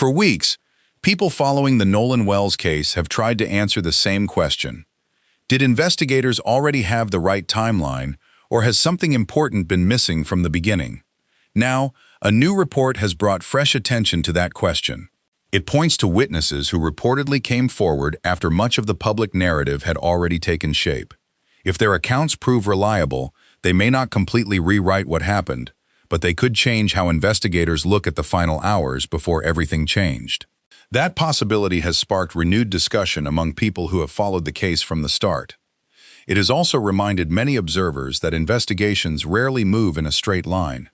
For weeks, people following the Nolan Wells case have tried to answer the same question. Did investigators already have the right timeline, or has something important been missing from the beginning? Now, a new report has brought fresh attention to that question. It points to witnesses who reportedly came forward after much of the public narrative had already taken shape. If their accounts prove reliable, they may not completely rewrite what happened, but they could change how investigators look at the final hours before everything changed. That possibility has sparked renewed discussion among people who have followed the case from the start. It has also reminded many observers that investigations rarely move in a straight line.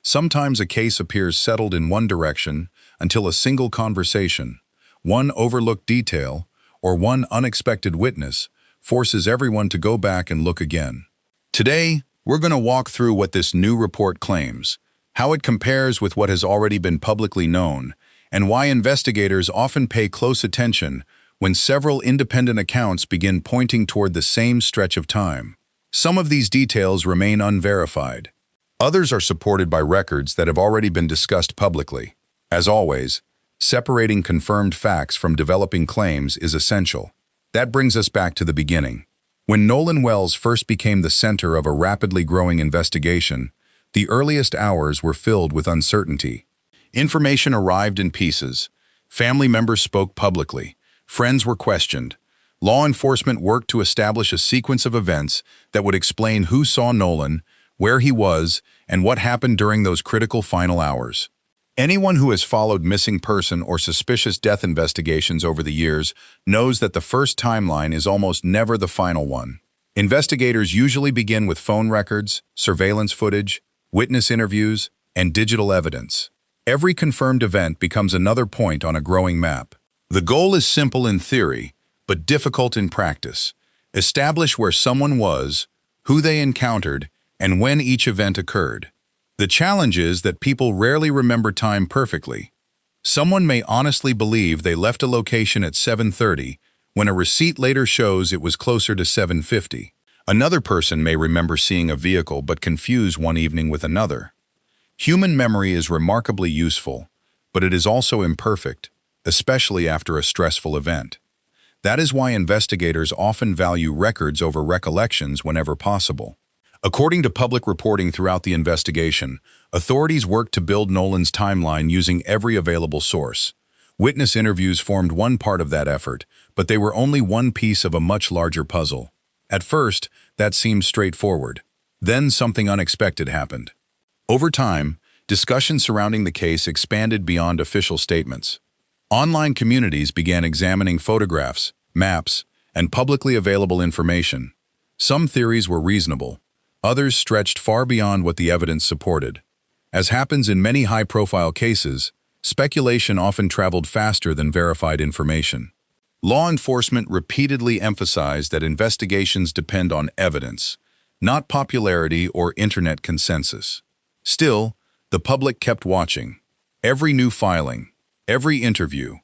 Sometimes a case appears settled in one direction until a single conversation, one overlooked detail, or one unexpected witness forces everyone to go back and look again. Today, we're going to walk through what this new report claims, how it compares with what has already been publicly known, and why investigators often pay close attention when several independent accounts begin pointing toward the same stretch of time. Some of these details remain unverified. Others are supported by records that have already been discussed publicly. As always, separating confirmed facts from developing claims is essential. That brings us back to the beginning. When Nolan Wells first became the center of a rapidly growing investigation, the earliest hours were filled with uncertainty. Information arrived in pieces. Family members spoke publicly. Friends were questioned. Law enforcement worked to establish a sequence of events that would explain who saw Nolan, where he was, and what happened during those critical final hours. Anyone who has followed missing person or suspicious death investigations over the years knows that the first timeline is almost never the final one. Investigators usually begin with phone records, surveillance footage, witness interviews, and digital evidence. Every confirmed event becomes another point on a growing map. The goal is simple in theory, but difficult in practice. Establish where someone was, who they encountered, and when each event occurred. The challenge is that people rarely remember time perfectly. Someone may honestly believe they left a location at 7:30 when a receipt later shows it was closer to 7:50. Another person may remember seeing a vehicle but confuse one evening with another. Human memory is remarkably useful, but it is also imperfect, especially after a stressful event. That is why investigators often value records over recollections whenever possible. According to public reporting throughout the investigation, authorities worked to build Nolan's timeline using every available source. Witness interviews formed one part of that effort, but they were only one piece of a much larger puzzle. At first, that seemed straightforward. Then something unexpected happened. Over time, discussion surrounding the case expanded beyond official statements. Online communities began examining photographs, maps, and publicly available information. Some theories were reasonable. Others stretched far beyond what the evidence supported. As happens in many high-profile cases, speculation often traveled faster than verified information. Law enforcement repeatedly emphasized that investigations depend on evidence, not popularity or internet consensus. Still, the public kept watching. Every new filing, every interview,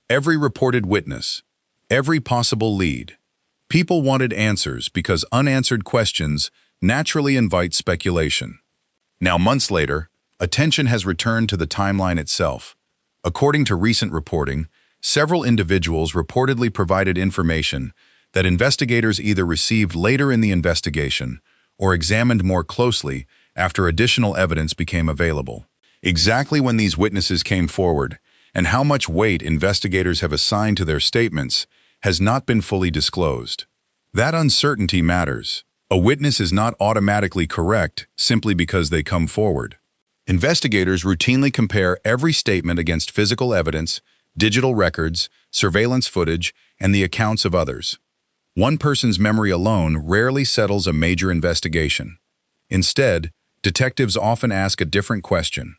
every reported witness, every possible lead. People wanted answers because unanswered questions naturally invite speculation. Now, months later, attention has returned to the timeline itself. According to recent reporting, several individuals reportedly provided information that investigators either received later in the investigation or examined more closely after additional evidence became available. Exactly when these witnesses came forward and how much weight investigators have assigned to their statements has not been fully disclosed. That uncertainty matters. A witness is not automatically correct simply because they come forward. Investigators routinely compare every statement against physical evidence, digital records, surveillance footage, and the accounts of others. One person's memory alone rarely settles a major investigation. Instead, detectives often ask a different question.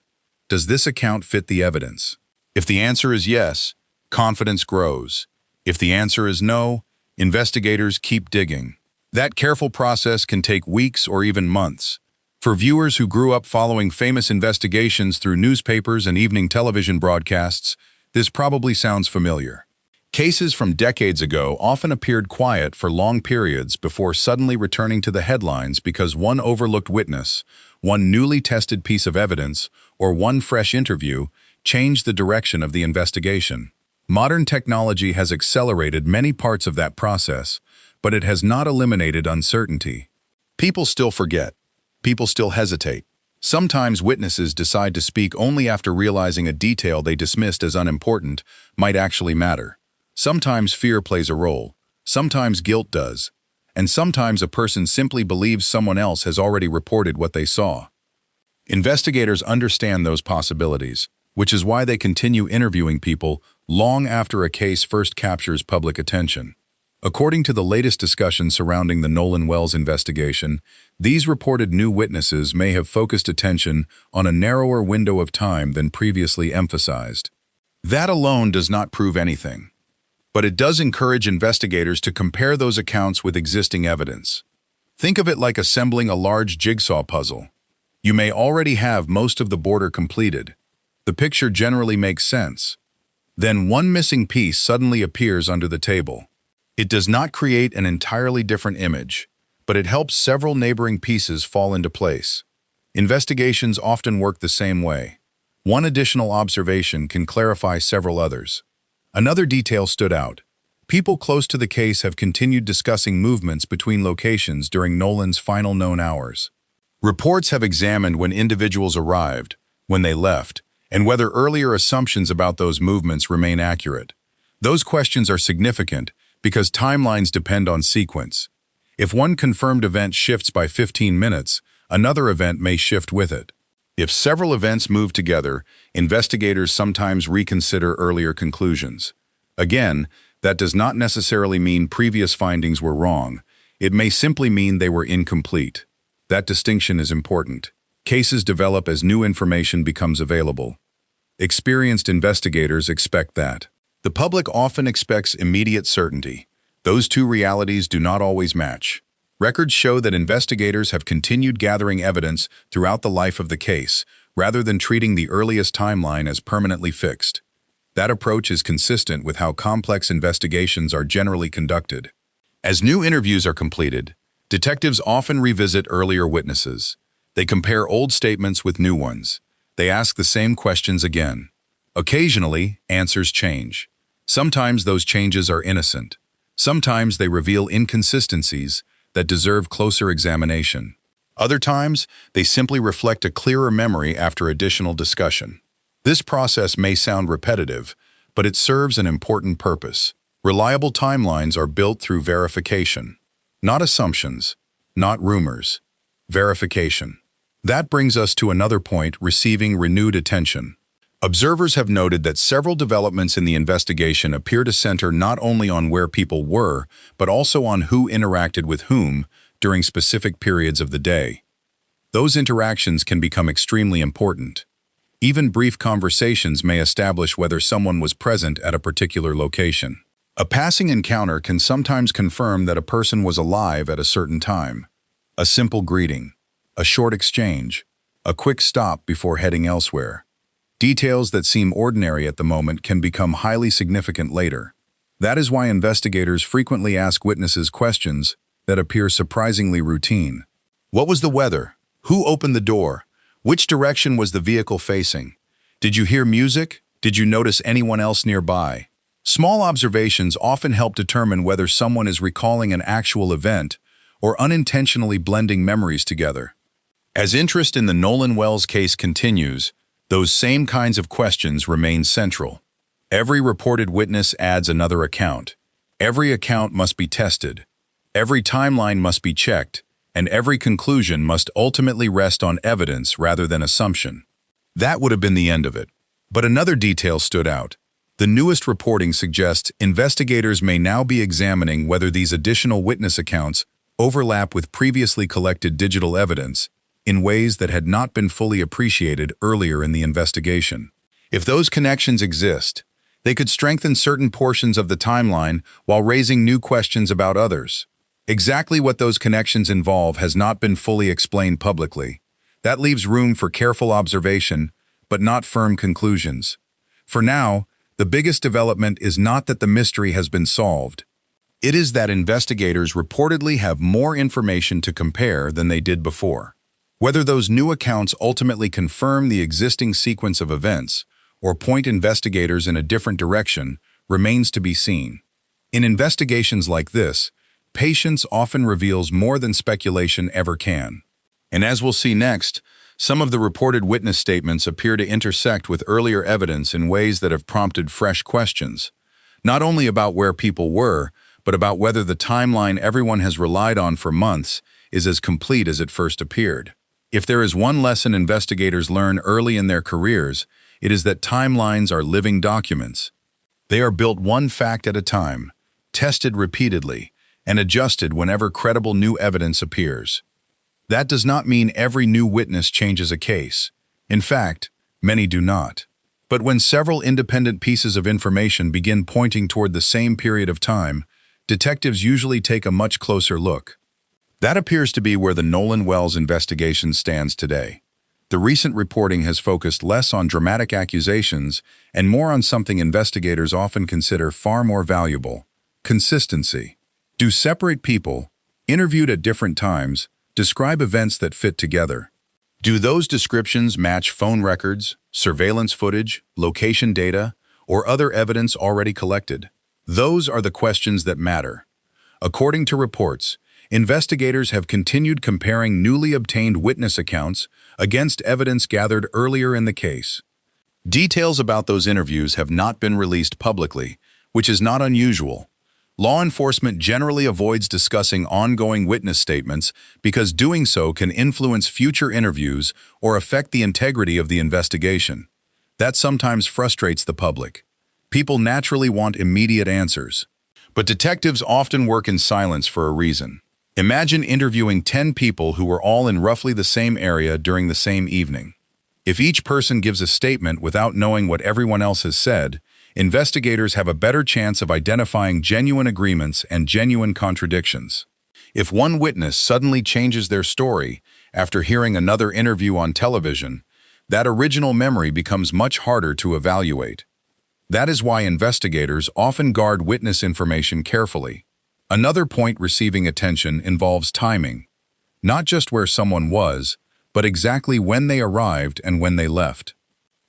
Does this account fit the evidence? If the answer is yes, confidence grows. If the answer is no, investigators keep digging. That careful process can take weeks or even months. For viewers who grew up following famous investigations through newspapers and evening television broadcasts, this probably sounds familiar. Cases from decades ago often appeared quiet for long periods before suddenly returning to the headlines because one overlooked witness, one newly tested piece of evidence, or one fresh interview change the direction of the investigation. Modern technology has accelerated many parts of that process, but it has not eliminated uncertainty. People still forget. People still hesitate. Sometimes witnesses decide to speak only after realizing a detail they dismissed as unimportant might actually matter. Sometimes fear plays a role. Sometimes guilt does. And sometimes a person simply believes someone else has already reported what they saw. Investigators understand those possibilities, which is why they continue interviewing people long after a case first captures public attention. According to the latest discussion surrounding the Nolan Wells investigation, these reported new witnesses may have focused attention on a narrower window of time than previously emphasized. That alone does not prove anything, but it does encourage investigators to compare those accounts with existing evidence. Think of it like assembling a large jigsaw puzzle. You may already have most of the border completed. The picture generally makes sense. Then one missing piece suddenly appears under the table. It does not create an entirely different image, but it helps several neighboring pieces fall into place. Investigations often work the same way. One additional observation can clarify several others. Another detail stood out. People close to the case have continued discussing movements between locations during Nolan's final known hours. Reports have examined when individuals arrived, when they left, and whether earlier assumptions about those movements remain accurate. Those questions are significant because timelines depend on sequence. If one confirmed event shifts by 15 minutes, another event may shift with it. If several events move together, investigators sometimes reconsider earlier conclusions. Again, that does not necessarily mean previous findings were wrong. It may simply mean they were incomplete. That distinction is important. Cases develop as new information becomes available. Experienced investigators expect that. The public often expects immediate certainty. Those two realities do not always match. Records show that investigators have continued gathering evidence throughout the life of the case, rather than treating the earliest timeline as permanently fixed. That approach is consistent with how complex investigations are generally conducted. As new interviews are completed, detectives often revisit earlier witnesses. They compare old statements with new ones. They ask the same questions again. Occasionally, answers change. Sometimes those changes are innocent. Sometimes they reveal inconsistencies that deserve closer examination. Other times, they simply reflect a clearer memory after additional discussion. This process may sound repetitive, but it serves an important purpose. Reliable timelines are built through verification. Not assumptions, not rumors. Verification. That brings us to another point receiving renewed attention. Observers have noted that several developments in the investigation appear to center not only on where people were, but also on who interacted with whom during specific periods of the day. Those interactions can become extremely important. Even brief conversations may establish whether someone was present at a particular location. A passing encounter can sometimes confirm that a person was alive at a certain time. A simple greeting, a short exchange, a quick stop before heading elsewhere. Details that seem ordinary at the moment can become highly significant later. That is why investigators frequently ask witnesses questions that appear surprisingly routine. What was the weather? Who opened the door? Which direction was the vehicle facing? Did you hear music? Did you notice anyone else nearby? Small observations often help determine whether someone is recalling an actual event or unintentionally blending memories together. As interest in the Nolan Wells case continues, those same kinds of questions remain central. Every reported witness adds another account. Every account must be tested. Every timeline must be checked, and every conclusion must ultimately rest on evidence rather than assumption. That would have been the end of it. But another detail stood out. The newest reporting suggests investigators may now be examining whether these additional witness accounts overlap with previously collected digital evidence in ways that had not been fully appreciated earlier in the investigation. If those connections exist, they could strengthen certain portions of the timeline while raising new questions about others. Exactly what those connections involve has not been fully explained publicly. That leaves room for careful observation, but not firm conclusions. For now, the biggest development is not that the mystery has been solved. It is that investigators reportedly have more information to compare than they did before. Whether those new accounts ultimately confirm the existing sequence of events, or point investigators in a different direction remains to be seen. In investigations like this, patience often reveals more than speculation ever can. And as we'll see next, some of the reported witness statements appear to intersect with earlier evidence in ways that have prompted fresh questions, not only about where people were, but about whether the timeline everyone has relied on for months is as complete as it first appeared. If there is one lesson investigators learn early in their careers, it is that timelines are living documents. They are built one fact at a time, tested repeatedly, and adjusted whenever credible new evidence appears. That does not mean every new witness changes a case. In fact, many do not. But when several independent pieces of information begin pointing toward the same period of time, detectives usually take a much closer look. That appears to be where the Nolan Wells investigation stands today. The recent reporting has focused less on dramatic accusations and more on something investigators often consider far more valuable: consistency. Do separate people, interviewed at different times, describe events that fit together? Do those descriptions match phone records, surveillance footage, location data, or other evidence already collected? Those are the questions that matter. According to reports, investigators have continued comparing newly obtained witness accounts against evidence gathered earlier in the case. Details about those interviews have not been released publicly, which is not unusual. Law enforcement generally avoids discussing ongoing witness statements because doing so can influence future interviews or affect the integrity of the investigation. That sometimes frustrates the public. People naturally want immediate answers. But detectives often work in silence for a reason. Imagine interviewing 10 people who were all in roughly the same area during the same evening. If each person gives a statement without knowing what everyone else has said, investigators have a better chance of identifying genuine agreements and genuine contradictions. If one witness suddenly changes their story after hearing another interview on television, that original memory becomes much harder to evaluate. That is why investigators often guard witness information carefully. Another point receiving attention involves timing, not just where someone was, but exactly when they arrived and when they left.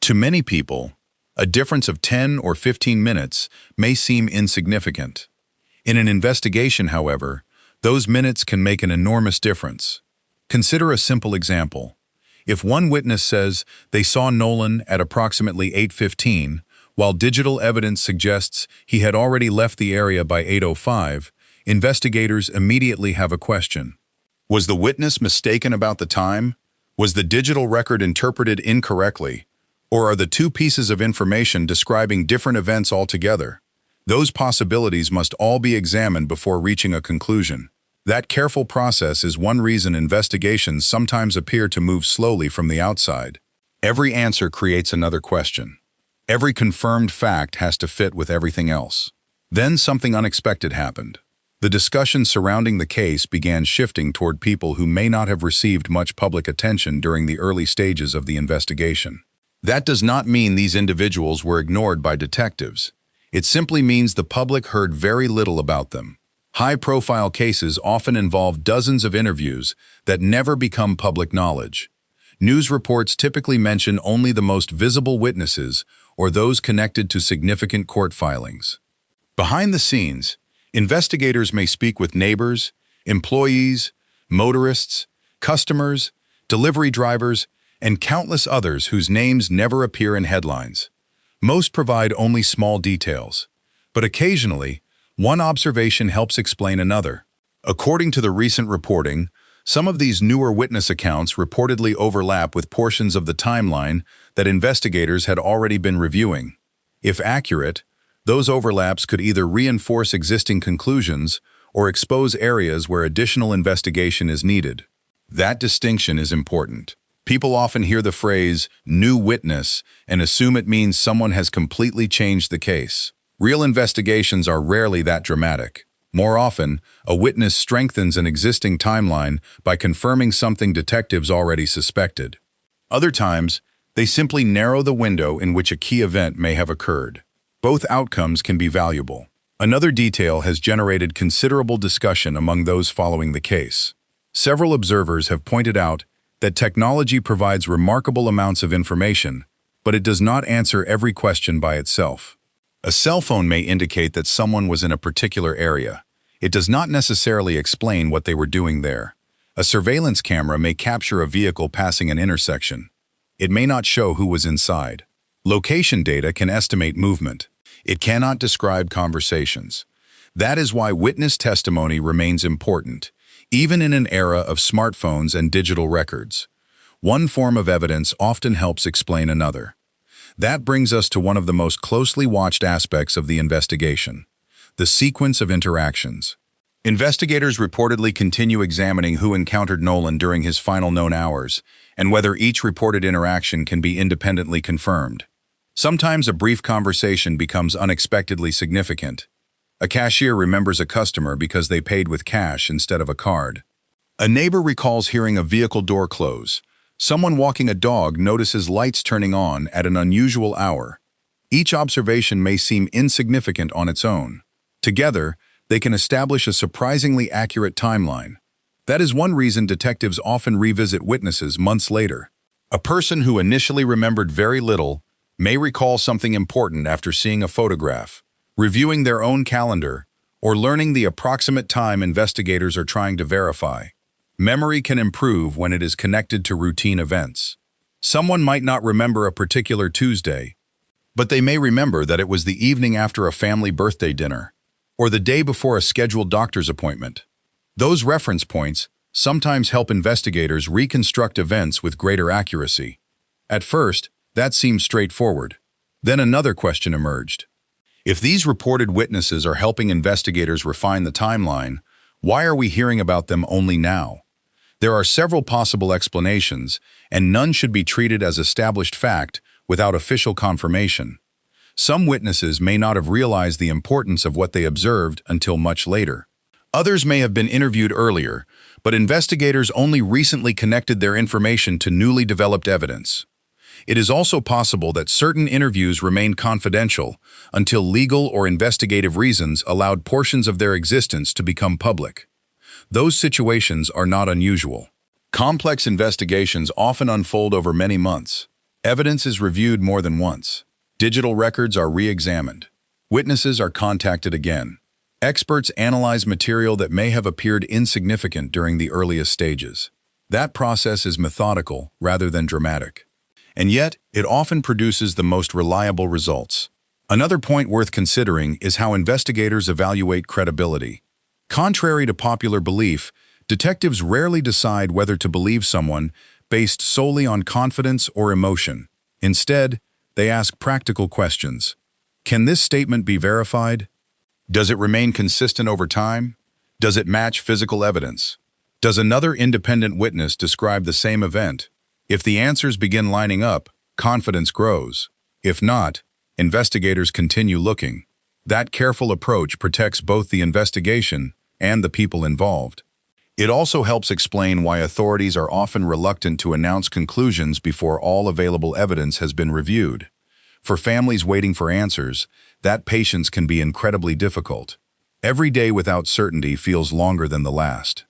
To many people, a difference of 10 or 15 minutes may seem insignificant. In an investigation, however, those minutes can make an enormous difference. Consider a simple example. If one witness says they saw Nolan at approximately 8:15, while digital evidence suggests he had already left the area by 8:05, investigators immediately have a question. Was the witness mistaken about the time? Was the digital record interpreted incorrectly? Or are the two pieces of information describing different events altogether? Those possibilities must all be examined before reaching a conclusion. That careful process is one reason investigations sometimes appear to move slowly from the outside. Every answer creates another question. Every confirmed fact has to fit with everything else. Then something unexpected happened. The discussion surrounding the case began shifting toward people who may not have received much public attention during the early stages of the investigation. That does not mean these individuals were ignored by detectives. It simply means the public heard very little about them. High-profile cases often involve dozens of interviews that never become public knowledge. News reports typically mention only the most visible witnesses or those connected to significant court filings. Behind the scenes, investigators may speak with neighbors, employees, motorists, customers, delivery drivers, and countless others whose names never appear in headlines. Most provide only small details, but occasionally, one observation helps explain another. According to the recent reporting, some of these newer witness accounts reportedly overlap with portions of the timeline that investigators had already been reviewing. If accurate, those overlaps could either reinforce existing conclusions or expose areas where additional investigation is needed. That distinction is important. People often hear the phrase, "new witness," and assume it means someone has completely changed the case. Real investigations are rarely that dramatic. More often, a witness strengthens an existing timeline by confirming something detectives already suspected. Other times, they simply narrow the window in which a key event may have occurred. Both outcomes can be valuable. Another detail has generated considerable discussion among those following the case. Several observers have pointed out that technology provides remarkable amounts of information, but it does not answer every question by itself. A cell phone may indicate that someone was in a particular area. It does not necessarily explain what they were doing there. A surveillance camera may capture a vehicle passing an intersection. It may not show who was inside. Location data can estimate movement. It cannot describe conversations. That is why witness testimony remains important, even in an era of smartphones and digital records. One form of evidence often helps explain another. That brings us to one of the most closely watched aspects of the investigation: the sequence of interactions. Investigators reportedly continue examining who encountered Nolan during his final known hours, and whether each reported interaction can be independently confirmed. Sometimes a brief conversation becomes unexpectedly significant. A cashier remembers a customer because they paid with cash instead of a card. A neighbor recalls hearing a vehicle door close. Someone walking a dog notices lights turning on at an unusual hour. Each observation may seem insignificant on its own. Together, they can establish a surprisingly accurate timeline. That is one reason detectives often revisit witnesses months later. A person who initially remembered very little may recall something important after seeing a photograph, reviewing their own calendar, or learning the approximate time investigators are trying to verify. Memory can improve when it is connected to routine events. Someone might not remember a particular Tuesday, but they may remember that it was the evening after a family birthday dinner, or the day before a scheduled doctor's appointment. Those reference points sometimes help investigators reconstruct events with greater accuracy. At first, that seemed straightforward. Then another question emerged. If these reported witnesses are helping investigators refine the timeline, why are we hearing about them only now? There are several possible explanations, and none should be treated as established fact without official confirmation. Some witnesses may not have realized the importance of what they observed until much later. Others may have been interviewed earlier, but investigators only recently connected their information to newly developed evidence. It is also possible that certain interviews remained confidential until legal or investigative reasons allowed portions of their existence to become public. Those situations are not unusual. Complex investigations often unfold over many months. Evidence is reviewed more than once. Digital records are re-examined. Witnesses are contacted again. Experts analyze material that may have appeared insignificant during the earliest stages. That process is methodical rather than dramatic. And yet, it often produces the most reliable results. Another point worth considering is how investigators evaluate credibility. Contrary to popular belief, detectives rarely decide whether to believe someone based solely on confidence or emotion. Instead, they ask practical questions. Can this statement be verified? Does it remain consistent over time? Does it match physical evidence? Does another independent witness describe the same event? If the answers begin lining up, confidence grows. If not, investigators continue looking. That careful approach protects both the investigation and the people involved. It also helps explain why authorities are often reluctant to announce conclusions before all available evidence has been reviewed. For families waiting for answers, that patience can be incredibly difficult. Every day without certainty feels longer than the last.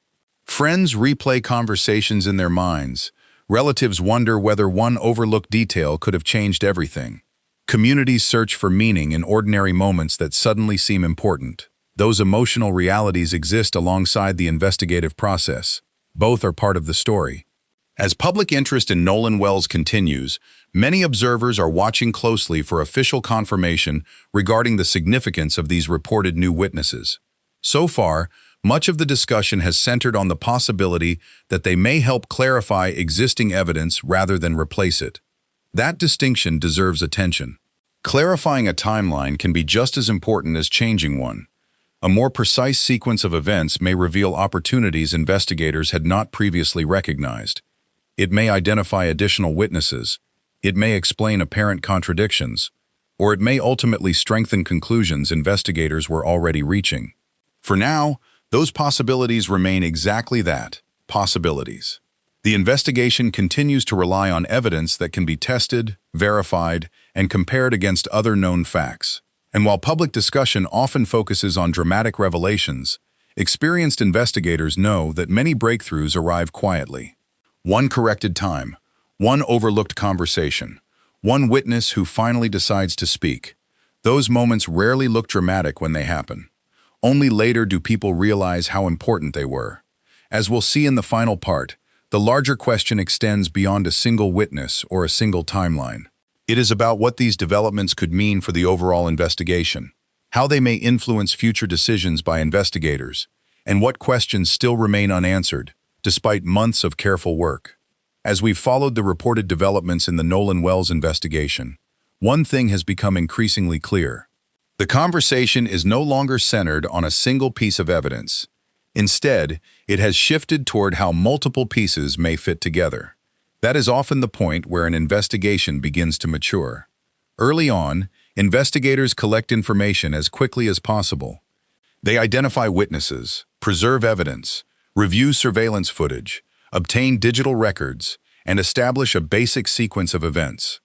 Friends replay conversations in their minds. Relatives wonder whether one overlooked detail could have changed everything. Communities search for meaning in ordinary moments that suddenly seem important. Those emotional realities exist alongside the investigative process. Both are part of the story. As public interest in Nolan Wells continues, many observers are watching closely for official confirmation regarding the significance of these reported new witnesses. So far, much of the discussion has centered on the possibility that they may help clarify existing evidence rather than replace it. That distinction deserves attention. Clarifying a timeline can be just as important as changing one. A more precise sequence of events may reveal opportunities investigators had not previously recognized. It may identify additional witnesses, it may explain apparent contradictions, or it may ultimately strengthen conclusions investigators were already reaching. For now, those possibilities remain exactly that, possibilities. The investigation continues to rely on evidence that can be tested, verified, and compared against other known facts. And while public discussion often focuses on dramatic revelations, experienced investigators know that many breakthroughs arrive quietly. One corrected time, one overlooked conversation, One witness who finally decides to speak. Those moments rarely look dramatic when they happen. Only later do people realize how important they were. As we'll see in the final part, the larger question extends beyond a single witness or a single timeline. It is about what these developments could mean for the overall investigation, how they may influence future decisions by investigators, and what questions still remain unanswered, despite months of careful work. As we've followed the reported developments in the Nolan Wells investigation, one thing has become increasingly clear. The conversation is no longer centered on a single piece of evidence. Instead, it has shifted toward how multiple pieces may fit together. That is often the point where an investigation begins to mature. Early on, investigators collect information as quickly as possible. They identify witnesses, preserve evidence, review surveillance footage, obtain digital records, and establish a basic sequence of events.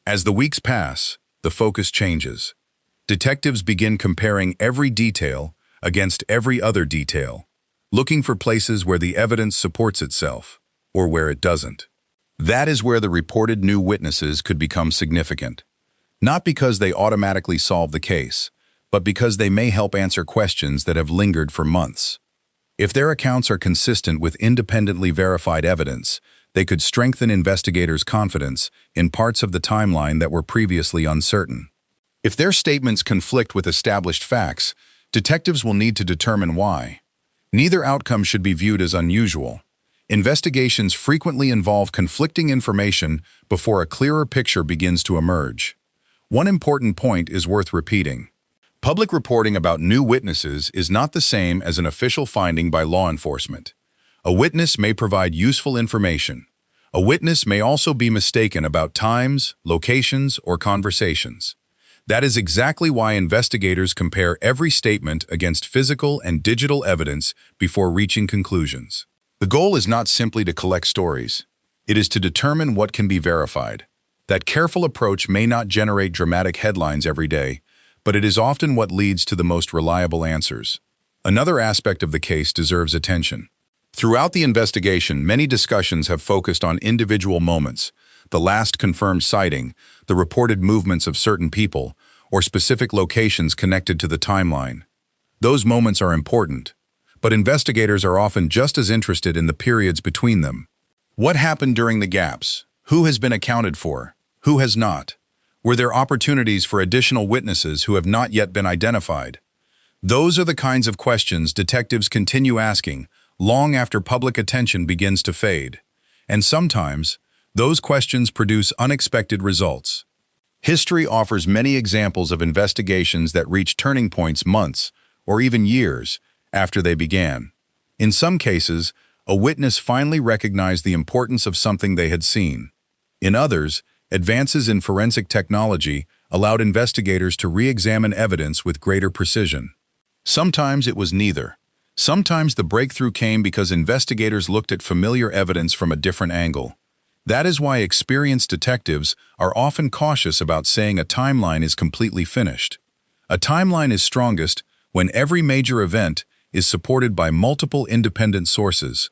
As the weeks pass, the focus changes. Detectives begin comparing every detail against every other detail, looking for places where the evidence supports itself, or where it doesn't. That is where the reported new witnesses could become significant. Not because they automatically solve the case, but because they may help answer questions that have lingered for months. If their accounts are consistent with independently verified evidence, they could strengthen investigators' confidence in parts of the timeline that were previously uncertain. If their statements conflict with established facts, detectives will need to determine why. Neither outcome should be viewed as unusual. Investigations frequently involve conflicting information before a clearer picture begins to emerge. One important point is worth repeating. Public reporting about new witnesses is not the same as an official finding by law enforcement. A witness may provide useful information. A witness may also be mistaken about times, locations, or conversations. That is exactly why investigators compare every statement against physical and digital evidence before reaching conclusions. The goal is not simply to collect stories. It is to determine what can be verified. That careful approach may not generate dramatic headlines every day, but it is often what leads to the most reliable answers. Another aspect of the case deserves attention. Throughout the investigation, many discussions have focused on individual moments, the last confirmed sighting, the reported movements of certain people, or specific locations connected to the timeline. Those moments are important, but investigators are often just as interested in the periods between them. What happened during the gaps? Who has been accounted for? Who has not? Were there opportunities for additional witnesses who have not yet been identified? Those are the kinds of questions detectives continue asking long after public attention begins to fade. And sometimes, those questions produce unexpected results. History offers many examples of investigations that reach turning points months, or even years, after they began. In some cases, a witness finally recognized the importance of something they had seen. In others, advances in forensic technology allowed investigators to re-examine evidence with greater precision. Sometimes it was neither. Sometimes the breakthrough came because investigators looked at familiar evidence from a different angle. That is why experienced detectives are often cautious about saying a timeline is completely finished. A timeline is strongest when every major event is supported by multiple independent sources.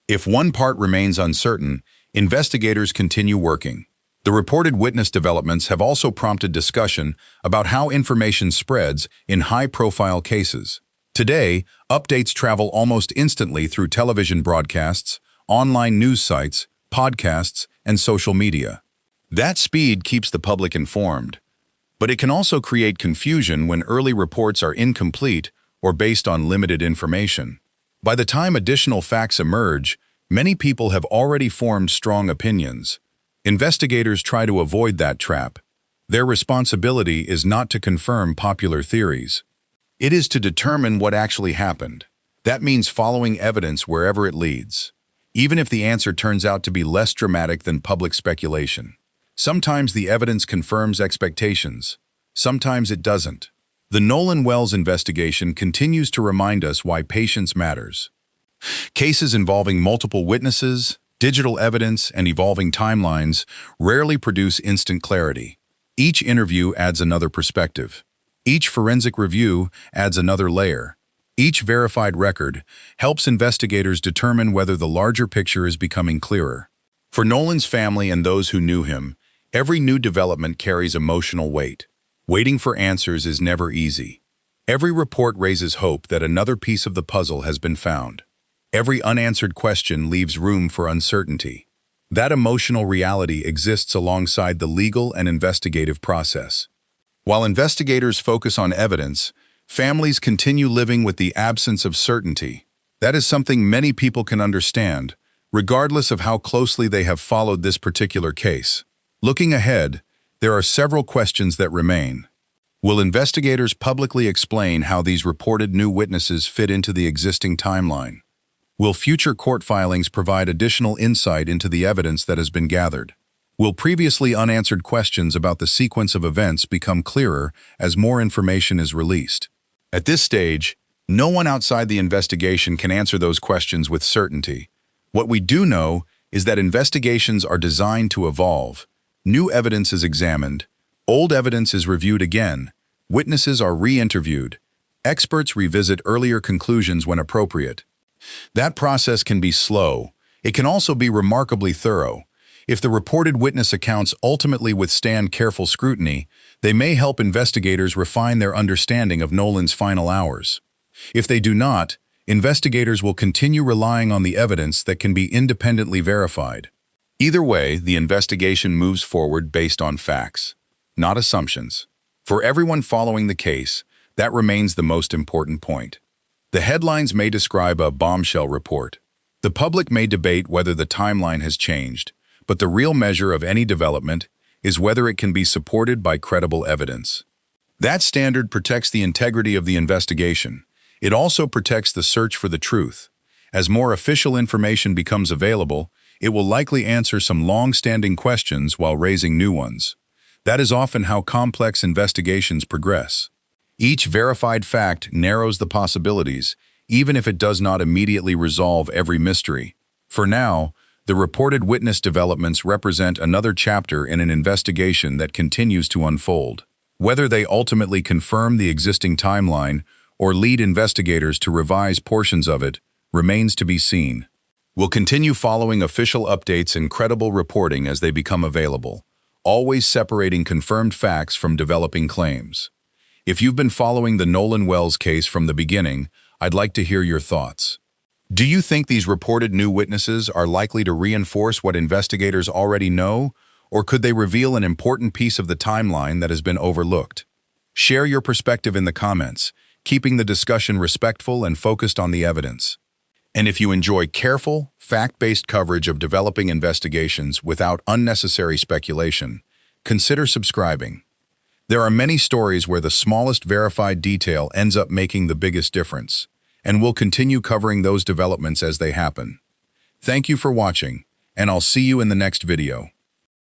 If one part remains uncertain, investigators continue working. The reported witness developments have also prompted discussion about how information spreads in high-profile cases. Today, updates travel almost instantly through television broadcasts, online news sites, podcasts, and social media. That speed keeps the public informed, but it can also create confusion when early reports are incomplete or based on limited information. By the time additional facts emerge, many people have already formed strong opinions. Investigators try to avoid that trap. Their responsibility is not to confirm popular theories. It is to determine what actually happened. That means following evidence wherever it leads, even if the answer turns out to be less dramatic than public speculation. Sometimes the evidence confirms expectations. Sometimes it doesn't. The Nolan Wells investigation continues to remind us why patience matters. Cases involving multiple witnesses, digital evidence, and evolving timelines rarely produce instant clarity. Each interview adds another perspective. Each forensic review adds another layer. Each verified record helps investigators determine whether the larger picture is becoming clearer. For Nolan's family and those who knew him, Every new development carries emotional weight. Waiting for answers is never easy. Every report raises hope that another piece of the puzzle has been found. Every unanswered question leaves room for uncertainty. That emotional reality exists alongside the legal and investigative process. While investigators focus on evidence, families continue living with the absence of certainty. That is something many people can understand, regardless of how closely they have followed this particular case. Looking ahead, there are several questions that remain. Will investigators publicly explain how these reported new witnesses fit into the existing timeline? Will future court filings provide additional insight into the evidence that has been gathered? Will previously unanswered questions about the sequence of events become clearer as more information is released? At this stage, no one outside the investigation can answer those questions with certainty. What we do know is that investigations are designed to evolve. New evidence is examined, old evidence is reviewed again, witnesses are re-interviewed, experts revisit earlier conclusions when appropriate. That process can be slow. It can also be remarkably thorough. If the reported witness accounts ultimately withstand careful scrutiny, they may help investigators refine their understanding of Nolan's final hours. If they do not, investigators will continue relying on the evidence that can be independently verified. Either way, the investigation moves forward based on facts, not assumptions. For everyone following the case, that remains the most important point. The headlines may describe a bombshell report. The public may debate whether the timeline has changed, but the real measure of any development is whether it can be supported by credible evidence. That standard protects the integrity of the investigation. It also protects the search for the truth. As more official information becomes available, it will likely answer some long-standing questions while raising new ones. That is often how complex investigations progress. Each verified fact narrows the possibilities, even if it does not immediately resolve every mystery. For now, the reported witness developments represent another chapter in an investigation that continues to unfold. Whether they ultimately confirm the existing timeline or lead investigators to revise portions of it remains to be seen. We'll continue following official updates and credible reporting as they become available, always separating confirmed facts from developing claims. If you've been following the Nolan Wells case from the beginning, I'd like to hear your thoughts. Do you think these reported new witnesses are likely to reinforce what investigators already know, or could they reveal an important piece of the timeline that has been overlooked? Share your perspective in the comments, keeping the discussion respectful and focused on the evidence. And if you enjoy careful, fact-based coverage of developing investigations without unnecessary speculation, consider subscribing. There are many stories where the smallest verified detail ends up making the biggest difference, and we'll continue covering those developments as they happen. Thank you for watching, and I'll see you in the next video.